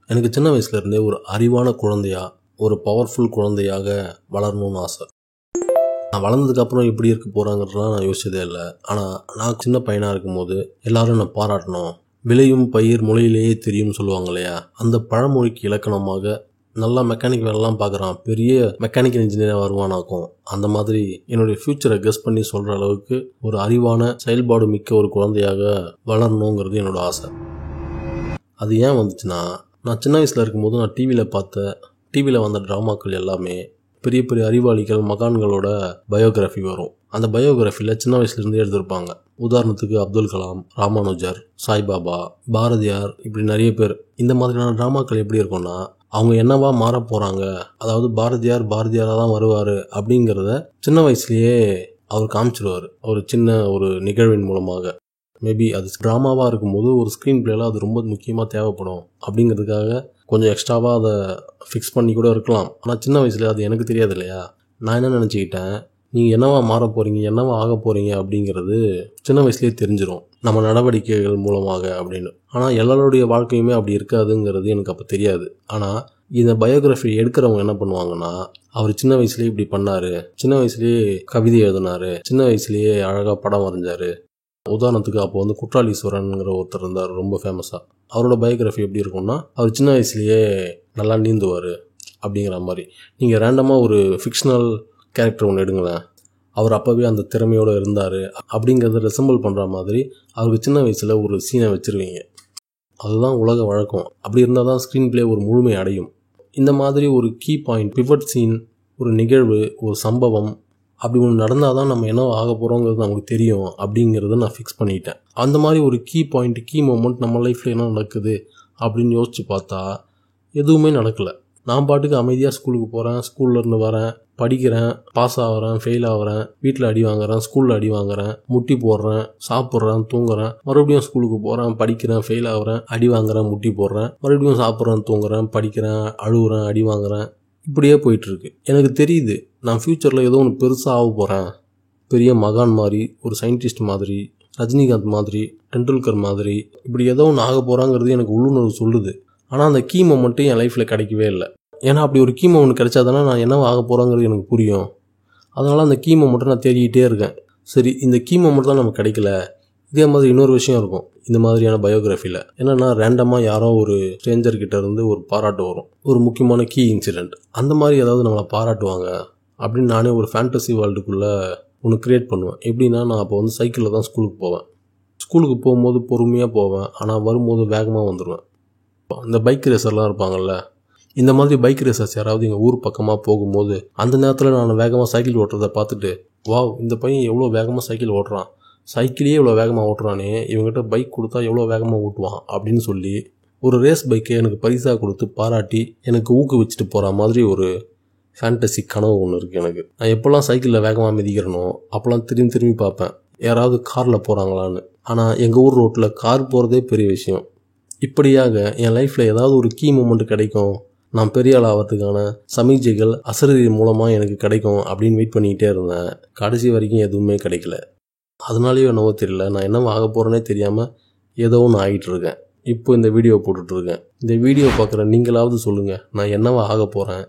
எனக்கு சின்ன வயசுலேருந்தே ஒரு அறிவான குழந்தையா, ஒரு பவர்ஃபுல் குழந்தையாக வளரணும்னு ஆசை. நான் வளர்ந்ததுக்கப்புறம் எப்படி இருக்க போகிறாங்கிறதுலாம் நான் யோசிச்சதே இல்லை. ஆனால் நான் சின்ன பையனாக இருக்கும்போது எல்லாரும் என்னை பாராட்டணும். விளையும் பயிர் முளையிலேயே தெரியும்னு சொல்லுவாங்க இல்லையா, அந்த பழமொழிக்கு இலக்கணமாக நல்லா மெக்கானிக் வேலைலாம் பார்க்குறான், பெரிய மெக்கானிக்கல் இன்ஜினியராக வருவானாக்கும். அந்த மாதிரி என்னுடைய ஃப்யூச்சரை கெஸ் பண்ணி சொல்கிற அளவுக்கு ஒரு அறிவான செயல்பாடு மிக்க ஒரு குழந்தையாக வளரணுங்கிறது என்னோட ஆசை. அது ஏன் வந்துச்சுன்னா, நான் சின்ன வயசில் இருக்கும்போது நான் டிவியில் வந்த ட்ராமாக்கள் எல்லாமே பெரிய பெரிய அறிவாளிகள் மகான்களோட பயோகிராஃபி வரும். அந்த பயோகிராஃபியில் சின்ன வயசுலேருந்து எடுத்திருப்பாங்க. உதாரணத்துக்கு அப்துல் கலாம், ராமானுஜர், சாய்பாபா, பாரதியார், இப்படி நிறைய பேர். இந்த மாதிரியான ட்ராமாக்கள் எப்படி இருக்கும்னா, அவங்க என்னவா மாற போகிறாங்க, அதாவது பாரதியாராக தான் வருவார் அப்படிங்கிறத சின்ன வயசுலேயே அவர் காமிச்சிடுவார், ஒரு சின்ன ஒரு நிகழ்வின் மூலமாக. மேபி அது ட்ராமாவாக இருக்கும்போது ஒரு ஸ்க்ரீன் பிளேயில் அது ரொம்ப முக்கியமாக தேவைப்படும் அப்படிங்கிறதுக்காக கொஞ்சம் எக்ஸ்ட்ராவாக அதை ஃபிக்ஸ் பண்ணி கூட இருக்கலாம். ஆனால் சின்ன வயசில் அது எனக்கு தெரியாது இல்லையா. நான் என்ன நினச்சிக்கிட்டேன், நீங்கள் என்னவா மாற போகிறீங்க, என்னவா ஆக போகிறீங்க அப்படிங்கிறது சின்ன வயசுலேயே தெரிஞ்சிடும் நம்ம நடவடிக்கைகள் மூலமாக அப்படின்னு. ஆனால் எல்லாருடைய வாழ்க்கையுமே அப்படி இருக்காதுங்கிறது எனக்கு அப்போ தெரியாது. ஆனால் இந்த பயோகிராஃபி எடுக்கிறவங்க என்ன பண்ணுவாங்கன்னா, அவர் சின்ன வயசுலேயே இப்படி பண்ணார், சின்ன வயசுலேயே கவிதை எழுதினார், சின்ன வயசுலேயே அழகாக படம் வரைஞ்சார். உதாரணத்துக்கு அப்போ குற்றாலீஸ்வரனுங்கிற ஒருத்தர் இருந்தார் ரொம்ப ஃபேமஸாக. அவரோட பயோகிராஃபி எப்படி இருக்கும்னா, அவர் சின்ன வயசுலேயே நல்லா நீந்துவார் அப்படிங்கிற மாதிரி. நீங்கள் ரேண்டமாக ஒரு ஃபிக்ஷனல் கேரக்டர் ஒன்று எடுங்களேன், அவர் அப்போவே அந்த திறமையோடு இருந்தார் அப்படிங்கிறத ரெசம்பிள் பண்ணுற மாதிரி அவருக்கு சின்ன வயசில் ஒரு சீனை வச்சுருவீங்க. அதுதான் உலக வழக்கம். அப்படி இருந்தால் தான் ஸ்க்ரீன் பிளே ஒரு முழுமை அடையும். இந்த மாதிரி ஒரு கீ பாயிண்ட், பிவட் சீன், ஒரு நிகழ்வு, ஒரு சம்பவம் அப்படி ஒன்று நடந்தால் தான் நம்ம என்ன ஆக போகிறோங்கிறது நமக்கு தெரியும் அப்படிங்கிறத நான் ஃபிக்ஸ் பண்ணிட்டேன். அந்த மாதிரி ஒரு கீ பாயிண்ட், கீ மொமெண்ட் நம்ம லைஃப்பில் என்ன நடக்குது அப்படின்னு யோசித்து பார்த்தா எதுவுமே நடக்கலை. நான் பாட்டுக்கு அமைதியாக ஸ்கூலுக்கு போகிறேன், ஸ்கூல்லேருந்து வரேன், படிக்கிறேன், பாஸ் ஆகிறேன், ஃபெயில் ஆகிறேன், வீட்டில் அடி வாங்குறேன், ஸ்கூலில் அடி வாங்குறேன், முட்டி போடுறேன், சாப்பிட்றேன், தூங்குறேன், மறுபடியும் ஸ்கூலுக்கு போகிறேன், படிக்கிறேன், ஃபெயில் ஆகிறேன், அடி வாங்குறேன், முட்டி போடுறேன், மறுபடியும் சாப்பிட்றேன், தூங்குறேன், படிக்கிறேன், அழுகுறேன், அடி வாங்குறேன், இப்படியே போயிட்டுருக்கு. எனக்கு தெரியுது நான் ஃப்யூச்சரில் ஏதோ ஒன்று பெருசாக ஆக போகிறேன், பெரிய மகான் மாதிரி, ஒரு சயின்டிஸ்ட் மாதிரி, ரஜினிகாந்த் மாதிரி, டெண்டுல்கர் மாதிரி, இப்படி ஏதோ ஒன்று ஆக போகிறாங்கிறது எனக்கு உள்ளுணர்வு சொல்லுது. ஆனால் அந்த கீ மொமெண்ட்டு என் லைஃப்பில் கிடைக்கவே இல்லை. ஏன்னா அப்படி ஒரு கீ மொமெண்ட் கிடைச்சா தானே நான் என்ன ஆக போகிறேங்கிறது எனக்கு புரியும். அதனால் அந்த கீ மொமெண்ட்டை நான் தேடிக்கிட்டே இருக்கேன். சரி, இந்த கீ மொமெண்ட் தான் நமக்கு கிடைக்கல. இதே மாதிரி இன்னொரு விஷயம் இருக்கும் இந்த மாதிரியான பயோகிராஃபியில். என்னென்னா, ரேண்டமாக யாரோ ஒரு ஸ்ட்ரேஞ்சர்கிட்ட இருந்து ஒரு பாராட்டு வரும், ஒரு முக்கியமான கீ இன்சிடெண்ட். அந்த மாதிரி ஏதாவது நம்மளை பாராட்டுவாங்க அப்படின்னு நானே ஒரு ஃபேண்டசி வேர்ல்டுக்குள்ளே ஒன்று க்ரியேட் பண்ணுவேன். எப்படின்னா, நான் அப்போ சைக்கிளில் தான் ஸ்கூலுக்கு போவேன். ஸ்கூலுக்கு போகும்போது பொறுமையாக போவேன், ஆனால் வரும்போது வேகமாக வந்துடுவேன். இந்த பைக் ரேசர்லாம் இருப்பாங்கள்ல, இந்த மாதிரி பைக் ரேசர்ஸ் யாராவது எங்கள் ஊர் பக்கமாக போகும்போது அந்த நேரத்தில் நான் வேகமாக சைக்கிள் ஓட்டுறதை பார்த்துட்டு, வாவ், இந்த பையன் எவ்வளோ வேகமாக சைக்கிள் ஓட்டுறான், சைக்கிளையே இவ்வளோ வேகமாக ஓட்டுறானே, இவங்ககிட்ட பைக் கொடுத்தா எவ்வளோ வேகமாக ஓட்டுவான் அப்படின்னு சொல்லி ஒரு ரேஸ் பைக்கை எனக்கு பரிசாக கொடுத்து பாராட்டி எனக்கு ஊக்குவிச்சுட்டு போகிற மாதிரி ஒரு ஃபேண்டசி கனவு ஒன்று இருக்குது எனக்கு. நான் எப்போல்லாம் சைக்கிளில் வேகமாக மிதிக்கிறனோ அப்போல்லாம் திரும்பி பார்ப்பேன் யாராவது காரில் போகிறாங்களான்னு. ஆனால் எங்கள் ஊர் ரோட்டில் கார் போகிறதே பெரிய விஷயம். இப்படியாக என் லைஃப்பில் ஏதாவது ஒரு கீ மூமெண்ட் கிடைக்கும், நான் பெரிய ஆள் ஆகிறதுக்கான சமிக்ஞைகள் அசரீரி மூலமாக எனக்கு கிடைக்கும் அப்படின்னு வெயிட் பண்ணிக்கிட்டே இருந்தேன். கடைசி வரைக்கும் எதுவுமே கிடைக்கல. அதனாலேயோ என்னவோ தெரியல, நான் என்னவோ ஆக போகிறேனே தெரியாமல் ஏதோ ஒன்று ஆகிட்டு இருக்கேன். இப்போ இந்த வீடியோ போட்டுட்ருக்கேன். இந்த வீடியோ பார்க்குற நீங்களாவது சொல்லுங்கள், நான் என்னவோ ஆக போகிறேன்.